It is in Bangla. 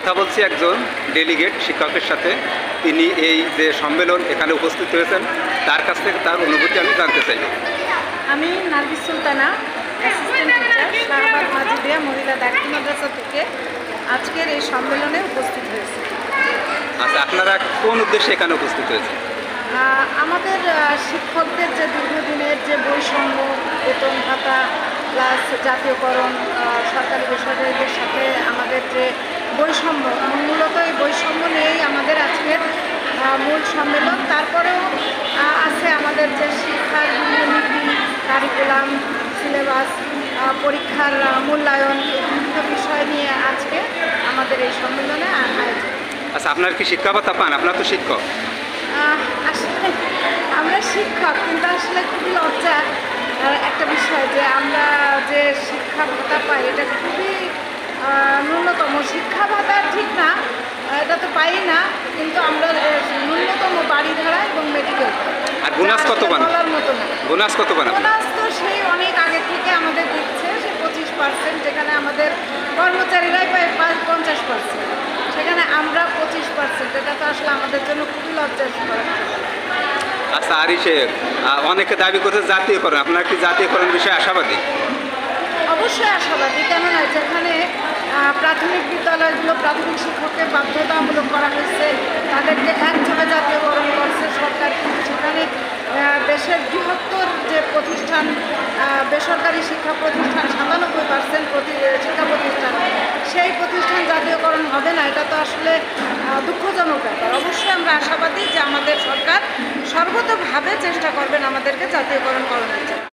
কথা বলছি একজন ডেলিগেট শিক্ষকের সাথে। তিনি এই যে সম্মেলন এখানে উপস্থিত হয়েছেন তার কাছ থেকে তার অনুভূতি আমি জানতে চাই। আমি নার্গিস সুলতানা, অ্যাসিস্ট্যান্ট টিচার, শাহবাগ মাজিদিয়া মহিলা দাখিল মাদ্রাসা থেকে আজকের এই সম্মেলনে উপস্থিত হয়েছি। আচ্ছা, আপনারা কোন উদ্দেশ্যে এখানে উপস্থিত হয়েছে? আমাদের শিক্ষকদের যে দীর্ঘদিনের যে বৈষম্য, বেতন ভাতা প্লাস জাতীয়করণ, সরকারি বেসরকারিদের সাথে আমাদের যে বৈষম্য, মূলত এই বৈষম্য নিয়েই আমাদের আজকের মূল সম্মেলন। তারপরেও আছে আমাদের যে শিক্ষার নীতি, কারিকুলাম, সিলেবাস, পরীক্ষার মূল্যায়ন, এই বিভিন্ন বিষয় নিয়ে আজকে আমাদের এই সম্মেলনে আয়োজন। আচ্ছা, আপনার কি শিক্ষা ভাতা পান? আপনার তো শিক্ষক। আসলে আমরা শিক্ষক, কিন্তু আসলে খুবই লজ্জার একটা বিষয় যে আমরা যে শিক্ষা ভাতা পাই এটা খুবই ন্যূনতম। শিক্ষা ভাতা ঠিক না, এটা তো পাই না, কিন্তু আমরা ন্যূনতম বাড়ি ভাড়া এবং মেডিকেল। আর বোনাস কত পান? বলার মতো না। বোনাস কত পান? বোনাস তো সেই অনেক আগে থেকে আমাদের দিচ্ছে, সে 25%, যেখানে আমাদের কর্মচারীরাই পায় 50%, সেখানে আমরা 25%। এটা তো আসলে আমাদের জন্য খুবই লজ্জাস্কর। আচ্ছা, আর অনেকে দাবি করছে জাতীয়করণ। আপনার কি জাতীয়করণ বিষয়ে আশাবাদী? অবশ্যই আশাবাদী, কেননা যেখানে প্রাথমিক বিদ্যালয়গুলো প্রাথমিক শিক্ষককে বাধ্যতামূলক করা হয়েছে, তাদেরকে একযোগে জাতীয়করণ করছে সরকার, কিন্তু সেখানে দেশের বৃহত্তর যে প্রতিষ্ঠান, বেসরকারি শিক্ষা প্রতিষ্ঠান 97% শিক্ষা প্রতিষ্ঠান, সেই প্রতিষ্ঠান জাতীয়করণ হবে না, এটা তো আসলে দুঃখজনক ব্যাপার। অবশ্যই আমরা আশাবাদী যে আমাদের সরকার সর্বতোভাবে চেষ্টা করবেন আমাদেরকে জাতীয়করণ করানোর জন্য।